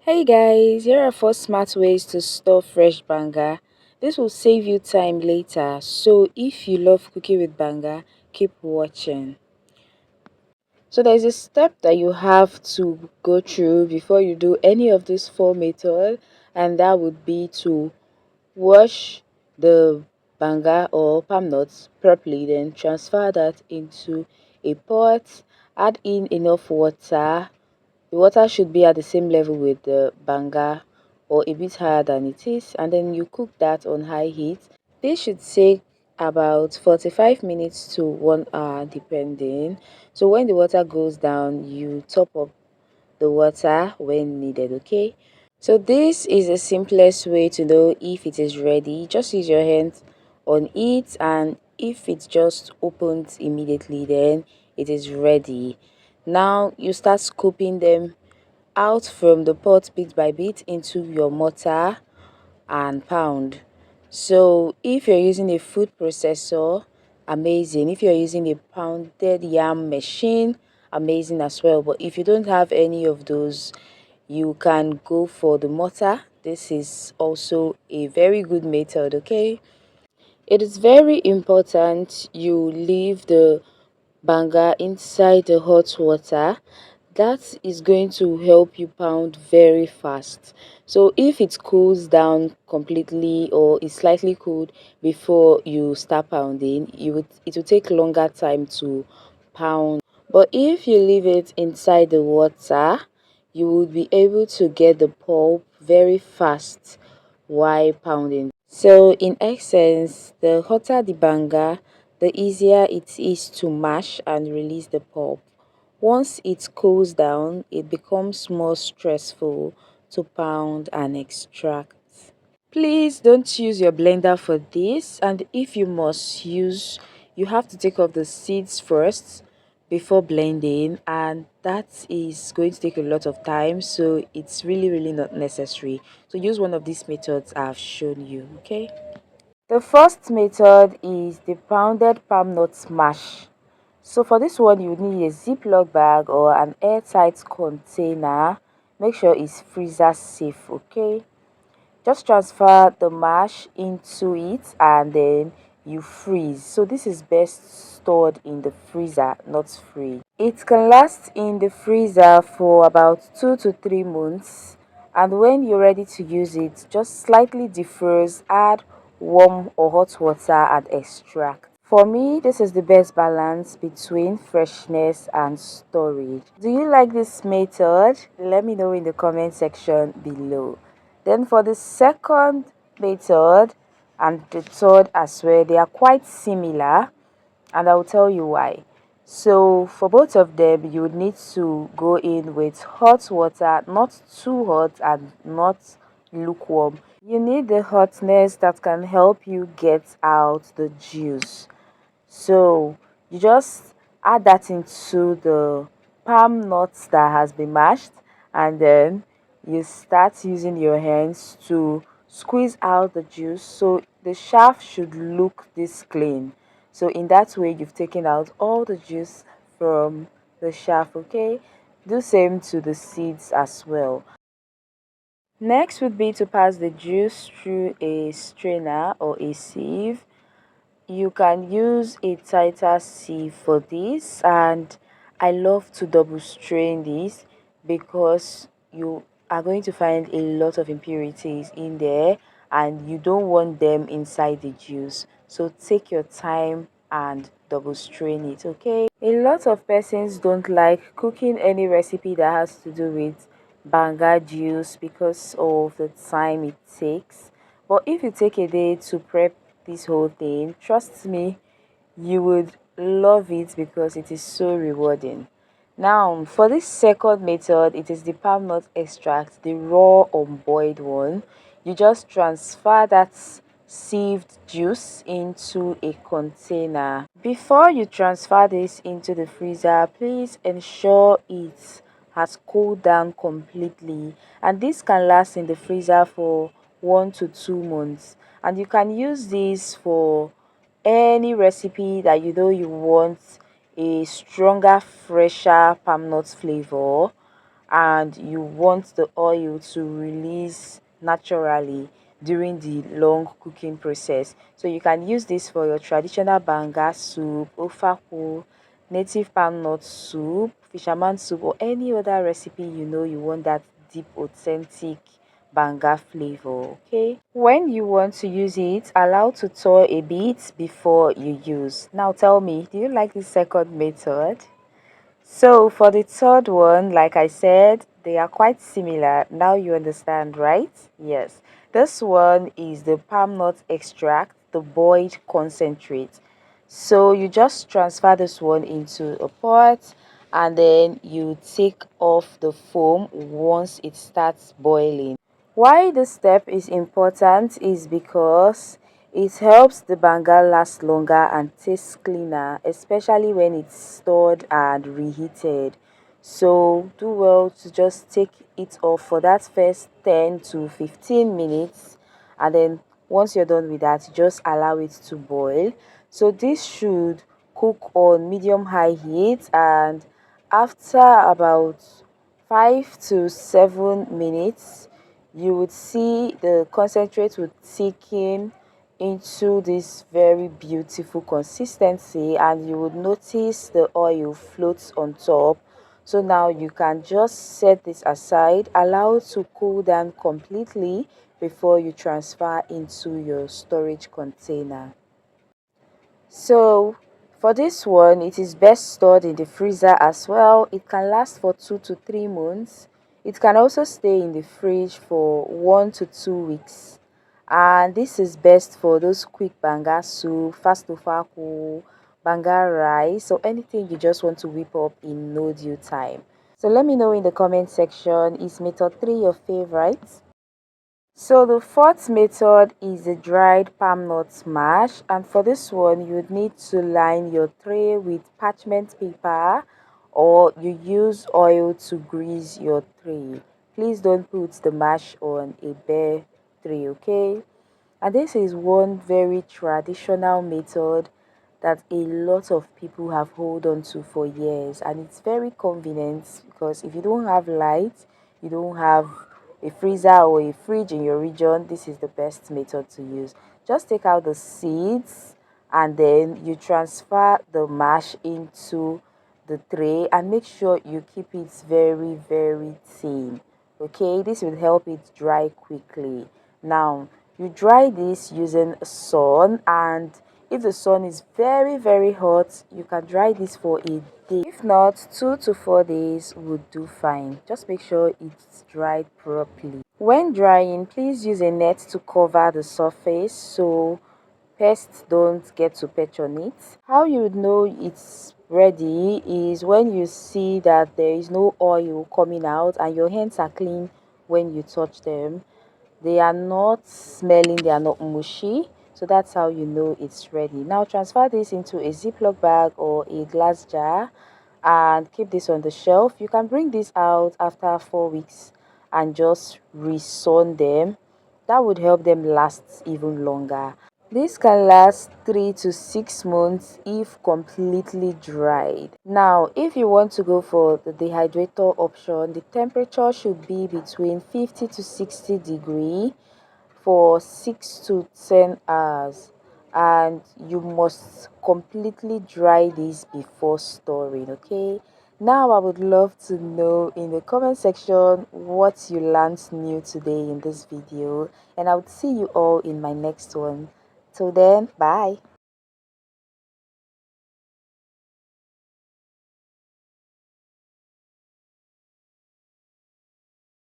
Hey guys, here are 4 smart ways to store fresh banga. This will save you time later. So if you love cooking with banga, keep watching. So there's a step that you have to go through before you do any of these 4 methods, and that would be to wash the banga or palm nuts properly, then transfer that into a pot, add in enough water. The water should be at the same level with the banga or a bit higher than it is, and then you cook that on high heat. This should take about 45 minutes to 1 hour depending. So when the water goes down, you top up the water when needed, okay? So this is the simplest way to know if it is ready. Just use your hands on it, and if it just opens immediately, then it is ready. Now you start scooping them out from the pot bit by bit into your mortar and pound. So if you're using a food processor, amazing. If you're using a pounded yam machine, amazing as well. But if you don't have any of those, you can go for the mortar. This is also a very good method, okay? It is very important you leave the banga inside the hot water. That is going to help you pound very fast. So if it cools down completely or is slightly cooled before you start pounding, it will take longer time to pound. But if you leave it inside the water, you will be able to get the pulp very fast while pounding. So in essence, the hotter the banga, the easier it is to mash and release the pulp. Once it cools down, it becomes more stressful to pound and extract. Please don't use your blender for this, and if you must use, you have to take off the seeds first before blending, and that is going to take a lot of time, so it's really not necessary. So use one of these methods I've shown you, okay? The first method is the pounded palm nut mash. So for this one, you would need a Ziploc bag or an airtight container. Make sure it's freezer safe, okay? Just transfer the mash into it and then you freeze. So this is best stored in the freezer, not fridge. It can last in the freezer for about 2 to 3 months, and when you're ready to use it, just slightly defrost, add warm or hot water and extract. For me, this is the best balance between freshness and storage. Do you like this method? Let me know in the comment section below. Then for the second method and the third as well, they are quite similar, and I'll tell you why. So for both of them, you would need to go in with hot water, not too hot and not lukewarm. You need the hotness that can help you get out the juice. So you just add that into the palm nuts that has been mashed, and then you start using your hands to squeeze out the juice. So the shaft should look this clean. So in that way, you've taken out all the juice from the shaft, okay? Do same to the seeds as well. Next would be to pass the juice through a strainer or a sieve. You can use a tighter sieve for this, and I love to double strain this because you are going to find a lot of impurities in there and you don't want them inside the juice. So take your time and double strain it, okay? A lot of persons don't like cooking any recipe that has to do with banga juice because of the time it takes. But if you take a day to prep this whole thing, trust me, you would love it because it is so rewarding. Now, for this second method, it is the palm nut extract, the raw unboiled one. You just transfer that sieved juice into a container. Before you transfer this into the freezer, please ensure it has cooled down completely, and this can last in the freezer for 1 to 2 months, and you can use this for any recipe that you know you want a stronger, fresher palm nut flavor, and you want the oil to release naturally during the long cooking process. So you can use this for your traditional banga soup, ofaku, native palm nut soup, fisherman soup, or any other recipe you know you want that deep authentic banga flavor. Okay, when you want to use it, allow to thaw a bit before you use. Now tell me, do you like the second method? So for the third one, like I said, they are quite similar. Now you understand, right? Yes. This one is the palm nut extract, the boiled concentrate. So you just transfer this one into a pot and then you take off the foam once it starts boiling. Why this step is important is because it helps the banga last longer and taste cleaner, especially when it's stored and reheated. So do well to just take it off for that first 10 to 15 minutes, and then once you're done with that, just allow it to boil. So this should cook on medium high heat, and after about 5 to 7 minutes you would see the concentrate would thicken into this very beautiful consistency, and you would notice the oil floats on top. So now you can just set this aside, allow it to cool down completely before you transfer into your storage container. So for this one, it is best stored in the freezer as well. It can last for 2 to 3 months. It can also stay in the fridge for 1 to 2 weeks. And this is best for those quick banga soup, fast tofaku, banga rice, or anything you just want to whip up in no due time. So let me know in the comment section, is method 3 your favorite? So the fourth method is the dried palm nut mash, and for this one you would need to line your tray with parchment paper, or you use oil to grease your tray. Please don't put the mash on a bare tray, okay? And this is one very traditional method that a lot of people have hold on to for years, and it's very convenient because if you don't have light, you don't have a freezer or a fridge in your region, this is the best method to use. Just take out the seeds and then you transfer the mash into the tray, and make sure you keep it very thin. Okay, this will help it dry quickly. Now you dry this using sun, and if the sun is very hot, you can dry this for a day. If not, 2 to 4 days would do fine. Just make sure it's dried properly. When drying, please use a net to cover the surface so pests don't get to perch on it. How you would know it's ready is when you see that there is no oil coming out and your hands are clean when you touch them. They are not smelling, they are not mushy. So that's how you know it's ready. Now transfer this into a Ziploc bag or a glass jar and keep this on the shelf. You can bring this out after 4 weeks and just resun them. That would help them last even longer. This can last 3 to 6 months if completely dried. Now, if you want to go for the dehydrator option, the temperature should be between 50 to 60 degree for 6 to 10 hours, and you must completely dry this before storing. Okay, now I would love to know in the comment section what you learned new today in this video, and I would see you all in my next one. Till then, bye.